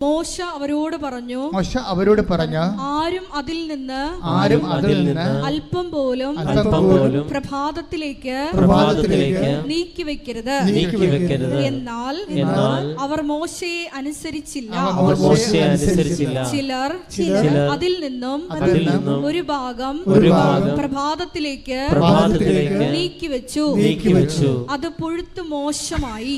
മോശ അവരോട് പറഞ്ഞു, ആരും അതിൽ നിന്ന് അല്പം പോലും പ്രഭാതത്തിലേക്ക് നീക്കിവെക്കരുത്. എന്നാൽ അവർ മോശയെ അനുസരിച്ചില്ല. ചിലർ അതിൽ നിന്നും ഒരു ഭാഗം പ്രഭാതത്തിലേക്ക് നീക്കിവെച്ചു. അത് പുഴുത്തു മോശമായി.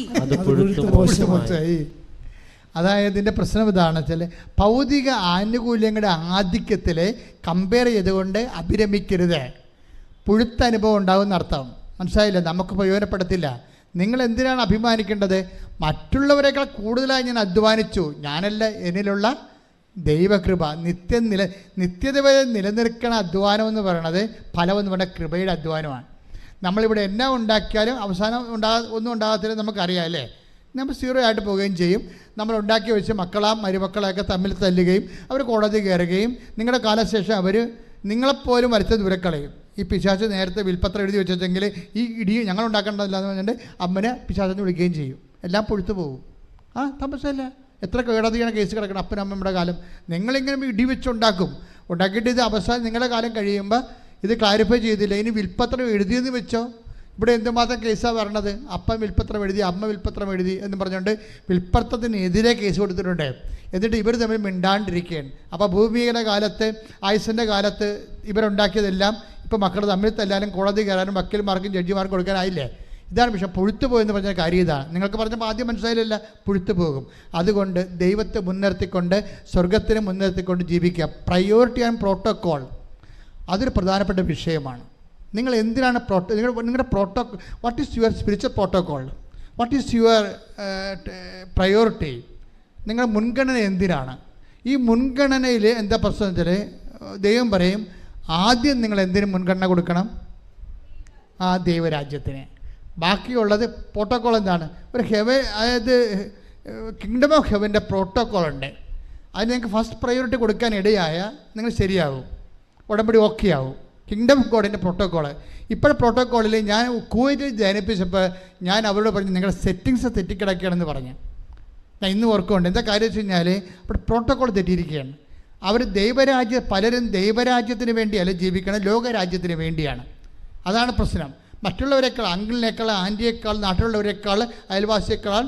അതായത് ഇതിൻ്റെ പ്രശ്നം ഇതാണ് വെച്ചാൽ, ഭൗതിക ആനുകൂല്യങ്ങളുടെ ആധിക്യത്തിൽ കമ്പയർ ചെയ്തുകൊണ്ട് അഭിരമിക്കരുത്. പുഴുത്ത അനുഭവം ഉണ്ടാകുന്ന അർത്ഥം മനസ്സിലായില്ല, നമുക്ക് പ്രയോജനപ്പെടത്തില്ല. നിങ്ങൾ എന്തിനാണ് അഭിമാനിക്കേണ്ടത്? മറ്റുള്ളവരെക്കാൾ കൂടുതലായി ഞാൻ അധ്വാനിച്ചു, ഞാനല്ല, എന്നിലുള്ള ദൈവകൃപ. നിത്യത വരെ നിലനിൽക്കുന്ന അധ്വാനം എന്ന് പറയുന്നത് ഫലമെന്ന് പറഞ്ഞാൽ കൃപയുടെ അധ്വാനമാണ്. നമ്മളിവിടെ എന്നാ ഉണ്ടാക്കിയാലും അവസാനം ഒന്നും ഉണ്ടാകത്തില്ല, നമുക്കറിയാം അല്ലേ. നമ്മൾ സീറോ ആയിട്ട് പോവുകയും ചെയ്യും. നമ്മൾ ഉണ്ടാക്കി വെച്ച് മരുമക്കളെയൊക്കെ തമ്മിൽ തല്ലുകയും അവർ കോടതി കയറുകയും നിങ്ങളുടെ കാലശേഷം അവർ നിങ്ങളെപ്പോലും വരച്ച ദൂരക്കളയും. ഈ പിശാച് നേരത്തെ വിൽപ്പത്രം എഴുതി വെച്ചെങ്കിൽ ഈ ഇടി ഞങ്ങൾ ഉണ്ടാക്കേണ്ടതില്ല എന്ന് പറഞ്ഞിട്ട് അമ്മനെ പിശാചെന്ന് വിളിക്കുകയും ചെയ്യും. എല്ലാം പൊഴുത്തു പോകും. തമസല്ല. എത്ര കേടതിയാണ് കേസ് കിടക്കണം അപ്പനും അമ്മയുടെ കാലം. നിങ്ങളിങ്ങനെ ഇടി ഉണ്ടാക്കിയിട്ട് ഇത് അവസാനം നിങ്ങളുടെ കാലം കഴിയുമ്പോൾ ഇത് ക്ലാരിഫൈ ചെയ്തില്ല, ഇനി വിൽപ്പത്രം എഴുതിയെന്ന് വെച്ചോ. ഇവിടെ എന്തുമാത്രം കേസാണ് വരണത്? അപ്പൻ വിൽപ്പത്രം എഴുതി, അമ്മ വിൽപ്പത്രം എഴുതി എന്ന് പറഞ്ഞുകൊണ്ട് വിൽപ്പത്രത്തിനെതിരെ കേസ് കൊടുത്തിട്ടുണ്ട്. എന്നിട്ട് ഇവർ തമ്മിൽ മിണ്ടാണ്ടിരിക്കുകയാണ്. അപ്പോൾ ഭൂമിയുടെ കാലത്ത്, ആയുസിൻ്റെ കാലത്ത് ഇവരുണ്ടാക്കിയതെല്ലാം ഇപ്പോൾ മക്കൾ തമ്മിൽ തല്ലാനും കോടതി കയറാനും വക്കീൽമാർക്കും ജഡ്ജിമാർക്കും കൊടുക്കാനായില്ലേ? ഇതാണ് വിഷയം. പുഴുത്തു പോയെന്ന് പറഞ്ഞ കാര്യം ഇതാണ്. നിങ്ങൾക്ക് പറഞ്ഞപ്പോൾ ആദ്യം മനസ്സിലായില്ല, പുഴുത്തു പോകും. അതുകൊണ്ട് ദൈവത്തെ മുൻനിർത്തിക്കൊണ്ട്, സ്വർഗത്തിനെ മുൻനിർത്തിക്കൊണ്ട് ജീവിക്കുക. പ്രയോറിറ്റി ആൻഡ് പ്രോട്ടോക്കോൾ അതൊരു പ്രധാനപ്പെട്ട വിഷയമാണ്. നിങ്ങൾ എന്തിനാണ് നിങ്ങളുടെ protocol? What is your spiritual protocol? What is your priority? നിങ്ങളുടെ മുൻഗണന എന്തിനാണ്? ഈ മുൻഗണനയിൽ എന്താ പ്രശ്നം വെച്ചാൽ, ദൈവം പറയും ആദ്യം നിങ്ങൾ എന്തിനു മുൻഗണന കൊടുക്കണം? ആ ദൈവരാജ്യത്തിന്. ബാക്കിയുള്ളത് പ്രോട്ടോക്കോൾ എന്താണ്? ഒരു അതായത് കിങ്ഡം ഓഫ് ഹെവൻ്റെ പ്രോട്ടോക്കോൾ ഉണ്ട്. അതിന് നിങ്ങൾക്ക് ഫസ്റ്റ് പ്രയോറിറ്റി കൊടുക്കാൻ ഇടയായ നിങ്ങൾ ശരിയാവും, ഉടമ്പടി ഓക്കെ ആവും. കിങ്ഡം ഓഫ് ഗോഡിൻ്റെ പ്രോട്ടോക്കോള്. ഇപ്പോഴത്തെ പ്രോട്ടോക്കോളിൽ ഞാൻ കുവൈറ്റിൽ ജനിപ്പിച്ചപ്പോൾ ഞാൻ അവരോട് പറഞ്ഞു, നിങ്ങളുടെ സെറ്റിങ്സ് തെറ്റിക്കിടക്കുകയാണെന്ന് പറഞ്ഞു. ഞാൻ ഇന്ന് ഓർക്കുന്നുണ്ട്. എന്താ കാര്യം വെച്ച് കഴിഞ്ഞാൽ അവിടെ പ്രോട്ടോക്കോൾ തെറ്റിയിരിക്കുകയാണ്. പലരും ദൈവരാജ്യത്തിന് വേണ്ടിയല്ല ജീവിക്കണം, ലോകരാജ്യത്തിന് വേണ്ടിയാണ്. അതാണ് പ്രശ്നം. മറ്റുള്ളവരെക്കാൾ, അങ്കിളിനേക്കാൾ, ആൻറ്റിയേക്കാൾ, നാട്ടിലുള്ളവരെക്കാൾ, അയൽവാസിയേക്കാൾ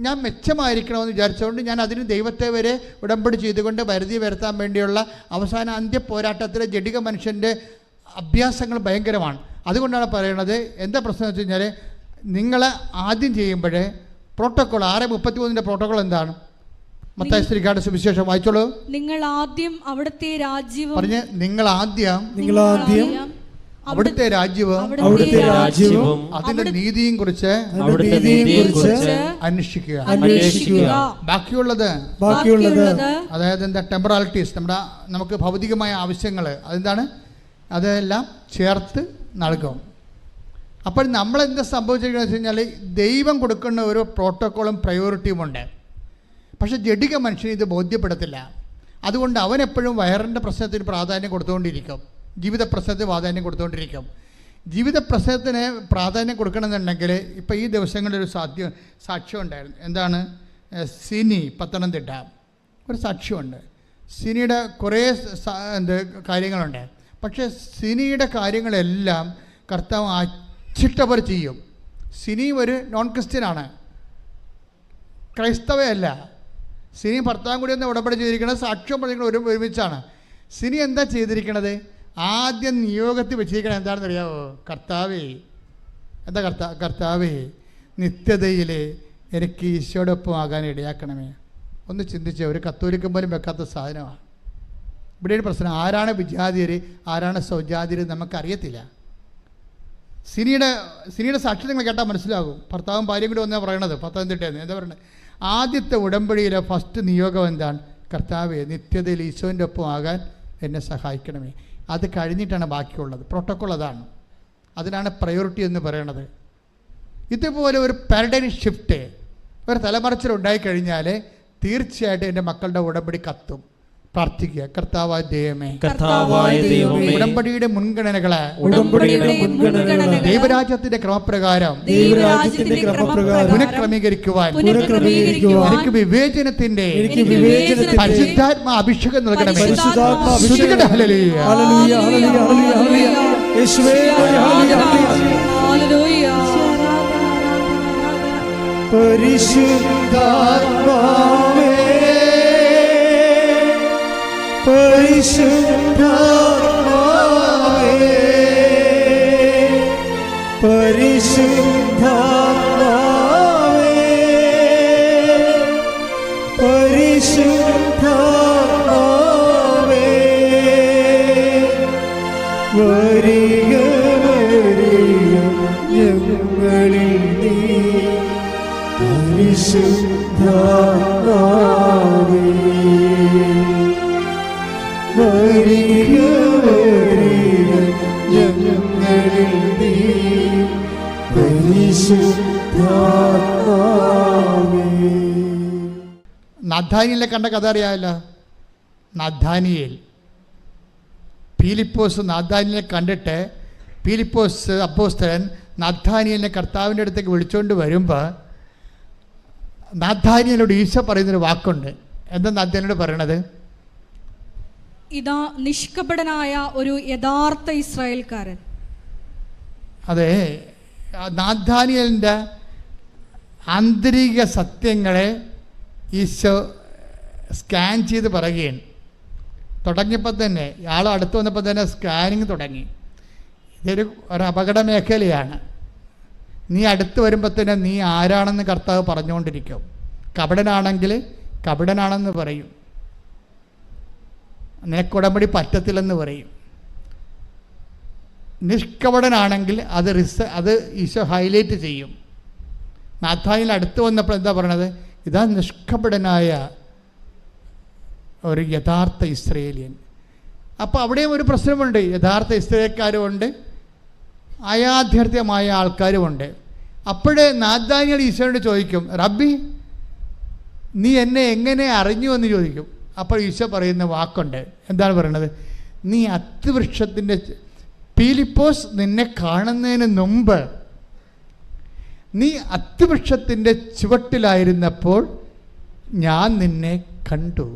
ഞാൻ മെച്ചമായിരിക്കണമെന്ന് വിചാരിച്ചുകൊണ്ട് ഞാൻ അതിന് ദൈവത്തെ വരെ ഉടമ്പടി ചെയ്തുകൊണ്ട് വരുതി വരുത്താൻ വേണ്ടിയുള്ള അവസാന അന്ത്യ പോരാട്ടത്തിലെ ജഡിക മനുഷ്യൻ്റെ അഭ്യാസങ്ങൾ ഭയങ്കരമാണ്. അതുകൊണ്ടാണ് പറയുന്നത്, എന്താ പ്രശ്നം വെച്ച് കഴിഞ്ഞാൽ, നിങ്ങൾ ആദ്യം ചെയ്യുമ്പോഴേ പ്രോട്ടോക്കോൾ 6:33 പ്രോട്ടോക്കോൾ എന്താണ്? മത്തായി ശ്രീകാരുടെ സുവിശേഷം വായിച്ചോളൂ. നിങ്ങൾ ആദ്യം അവിടുത്തെ രാജ്യവും പറഞ്ഞ്, നിങ്ങൾ ആദ്യം അവിടുത്തെ രാജ്യവും അതിന്റെ നീതിയും കുറിച്ച് അന്വേഷിക്കുക. ബാക്കിയുള്ളത് അതായത് എന്താ? ടെമ്പറാലിറ്റീസ്, നമുക്ക് ഭൗതികമായ ആവശ്യങ്ങൾ അതെന്താണ്? അതെല്ലാം ചേർത്ത് നൽകും. അപ്പോൾ നമ്മളെന്താ സംഭവിച്ചിരിക്കുന്നത് വെച്ച് കഴിഞ്ഞാൽ, ദൈവം കൊടുക്കുന്ന ഒരു പ്രോട്ടോക്കോളും പ്രയോറിറ്റിയും ഉണ്ട്. പക്ഷെ ജഡിക മനുഷ്യന് ഇത് ബോധ്യപ്പെടത്തില്ല. അതുകൊണ്ട് അവനെപ്പോഴും വയറിൻ്റെ പ്രശ്നത്തിന് പ്രാധാന്യം കൊടുത്തുകൊണ്ടിരിക്കും, ജീവിത പ്രശ്നത്തിന് പ്രാധാന്യം കൊടുത്തുകൊണ്ടിരിക്കും. ജീവിത പ്രശ്നത്തിന് പ്രാധാന്യം കൊടുക്കണമെന്നുണ്ടെങ്കിൽ ഇപ്പോൾ ഈ ദിവസങ്ങളിലൊരു സാക്ഷ്യം ഉണ്ടായിരുന്നു. എന്താണ്? സിനി, പത്തനംതിട്ട ഒരു സാക്ഷ്യമുണ്ട്. സിനിയുടെ കുറേ കാര്യങ്ങളുണ്ട്. പക്ഷേ സിനിയുടെ കാര്യങ്ങളെല്ലാം കർത്താവ് അച്ചിട്ടവർ ചെയ്യും. സിനി ഒരു നോൺ ക്രിസ്ത്യനാണ്, ക്രൈസ്തവയല്ല. സിനി ഭർത്താവും കൂടി ഒന്ന് ഉടമ്പടി ചെയ്തിരിക്കുന്നത്, സാക്ഷ്യം പറഞ്ഞിരിക്കുന്നത് ഒരുമിച്ചാണ്. സിനി എന്താ ചെയ്തിരിക്കണത്? ആദ്യം നിയോഗത്തിൽ വെച്ചിരിക്കണത് എന്താണെന്ന് അറിയാമോ? കർത്താവേ, എന്താ കർത്താവേ, നിത്യതയിൽ എനിക്ക് ഈശോടൊപ്പം ആകാൻ ഇടയാക്കണമേ. ഒന്ന് ചിന്തിച്ചേ, ഒരു കത്തോലിക്കൻ പോലും വെക്കാത്ത സാധനമാണ്. ഇവിടെ ഒരു പ്രശ്നം, ആരാണ് വിജാതിയർ, ആരാണ് സ്വജാതിയർ നമുക്കറിയത്തില്ല. സിനിയുടെ സാക്ഷി നിങ്ങൾ കേട്ടാൽ മനസ്സിലാകും. ഭർത്താവും ഭാര്യയും കൂടി ഒന്നാണ് പറയണത്, പത്തനംതിട്ടയെന്ന്. എന്താ പറയുന്നത്? ആദ്യത്തെ ഉടമ്പടിയിലെ ഫസ്റ്റ് നിയോഗം എന്താണ്? കർത്താവേ, നിത്യതയിൽ ഈശോൻ്റെ ഒപ്പം ആകാൻ എന്നെ സഹായിക്കണമേ. അത് കഴിഞ്ഞിട്ടാണ് ബാക്കിയുള്ളത്. പ്രോട്ടോക്കോൾ അതാണ്. അതിനാണ് പ്രയോറിറ്റി എന്ന് പറയണത്. ഇതുപോലെ ഒരു പാരഡൈം ഷിഫ്റ്റ്, ഒരു തലമറിച്ചിൽ ഉണ്ടായിക്കഴിഞ്ഞാൽ തീർച്ചയായിട്ടും എൻ്റെ മക്കളുടെ ഉടമ്പടി കത്തും. പ്രാർത്ഥിക്കുക. കർത്താവായ ദൈവമേ, കർത്താവായ ദൈവമേ, ഉടമ്പടിയുടെ മുൻഗണനകളെ ദൈവരാജ്യത്തിന്റെ ക്രമപ്രകാരം പുനഃക്രമീകരിക്കുവാൻ എനിക്ക് വിവേചനത്തിന്റെ പരിശുദ്ധാത്മാ അഭിഷേകം നൽകണമേ. Hallelujah, hallelujah, hallelujah. യേശുവേ, ഹല്ലേലൂയ. പരിശുദ്ധാത്മാവേ, പരിശുദ്ധാത്മാവേ, പരിശുദ്ധാത്മാവേ, പരിശുദ്ധാത്മാവേ, വരിക വരിക ഞങ്ങളിൽ നീ, പരിശുദ്ധാത്മാവേ, വരിക വരിക ഞങ്ങളിൽ നീ, പരിശുദ്ധാത്മാവേ. നാഥാനിയലിനെ കണ്ട കഥ അറിയാമല്ലോ. നാഥാനിയേൽ, പീലിപ്പോസ് നാഥാനിയലിനെ കണ്ടിട്ട് പീലിപ്പോസ് അപ്പോസ്തലൻ നാഥാനിയലിനെ കർത്താവിൻ്റെ അടുത്തേക്ക് വിളിച്ചുകൊണ്ട് വരുമ്പോൾ നാഥാനിയലോട് ഈശോ പറയുന്നൊരു വാക്കുണ്ട്. എന്താ നാഥാനിയോട് പറയണത്? ഇതാ നിഷ്കപടനായ ഒരു യഥാർത്ഥ ഇസ്രായേൽക്കാരൻ. അതെ, നാഥാനിയലിൻ്റെ ആന്തരിക സത്യങ്ങളെ ഈശോ സ്കാൻ ചെയ്ത് പറയുകയാണ്. തുടങ്ങിയപ്പോൾ തന്നെ ഇയാൾ അടുത്ത് വന്നപ്പോൾ തന്നെ സ്കാനിങ് തുടങ്ങി. ഇതൊരു അപകട മേഖലയാണ്. നീ അടുത്ത് വരുമ്പോൾ തന്നെ നീ ആരാണെന്ന് കർത്താവ് പറഞ്ഞുകൊണ്ടിരിക്കും. കപടനാണെങ്കിൽ കപടനാണെന്ന് പറയും, നിനക്കുടമ്പടി പറ്റത്തില്ലെന്ന് പറയും. നിഷ്കപടനാണെങ്കിൽ അത് ഈശോ ഹൈലൈറ്റ് ചെയ്യും. നാഥാനിൽ അടുത്ത് വന്നപ്പോൾ എന്താ പറയണത്? ഇതാ നിഷ്കപടനായ ഒരു യഥാർത്ഥ ഇസ്രയേലിയൻ. അപ്പോൾ അവിടെയും ഒരു പ്രശ്നമുണ്ട്. യഥാർത്ഥ ഇസ്രയേൽക്കാരുമുണ്ട്, അയാഥാർത്ഥ്യമായ ആൾക്കാരുമുണ്ട്. അപ്പോഴേ നാഥാനിയൽ ഈശോയോട് ചോദിക്കും, റബ്ബി നീ എന്നെ എങ്ങനെ അറിഞ്ഞു എന്ന് ചോദിക്കും. അപ്പോൾ ഈശോ പറയുന്ന വാക്കുണ്ട്. എന്താണ് പറയുന്നത്? നീ അത്തിവൃക്ഷത്തിൻ്റെ പീലിപ്പോസ് നിന്നെ കാണുന്നതിന് മുമ്പ് നീ അത്തിവൃക്ഷത്തിൻ്റെ ചുവട്ടിലായിരുന്നപ്പോൾ ഞാൻ നിന്നെ കണ്ടു.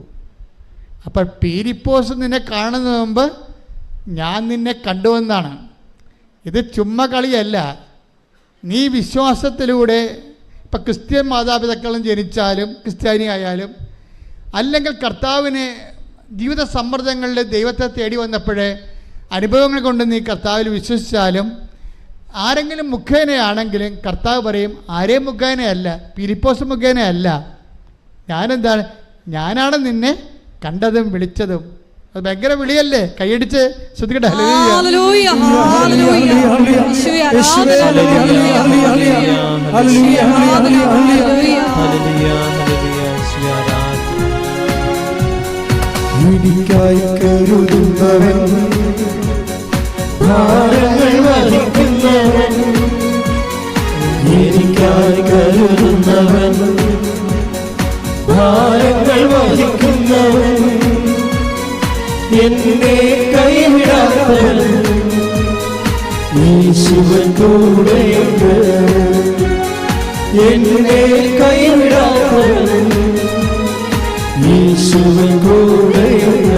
അപ്പോൾ പീലിപ്പോസ് നിന്നെ കാണുന്നതിന് മുമ്പ് ഞാൻ നിന്നെ കണ്ടുവെന്നാണ്. ഇത് ചുമ്മാ കളിയല്ല. നീ വിശ്വാസത്തിലൂടെ ഇപ്പം ക്രിസ്ത്യൻ മാതാപിതാക്കളും ജനിച്ചാലും ക്രിസ്ത്യാനി ആയാലും അല്ലെങ്കിൽ കർത്താവിനെ ജീവിത സമ്മർദ്ദങ്ങളിൽ ദൈവത്തെ തേടി വന്നപ്പോഴേ അനുഭവങ്ങൾ കൊണ്ട് നീ കർത്താവിൽ വിശ്വസിച്ചാലും ആരെങ്കിലും മുഖേനയാണെങ്കിലും കർത്താവ് പറയും ആരെയും മുഖേനയല്ല, പീലിപ്പോസ് മുഖേനയല്ല, ഞാനെന്താണ്, ഞാനാണ് നിന്നെ കണ്ടതും വിളിച്ചതും. അത് ഭയങ്കര വിളിയല്ലേ? കൈയടിച്ച് ശ്രദ്ധിക്കട്ടെ. ഹല്ലേലൂയ, ഹല്ലേലൂയ, യേശുവേ എനിക്കായി കരുതുന്നവൻ, ഭാരങ്ങൾ വഹിക്കുന്നവൻ, എനിക്കായി കരുതുന്നവൻ, ഭാരങ്ങൾ വഹിക്കുന്നവൻ, എന്നെ കൈവിടാത്തവൻ, യേശുവൻ കൂടെയുണ്ട്, എന്നെ കൈവിടാത്തവൻ, യേശുവൻ കൂടെയുണ്ട്.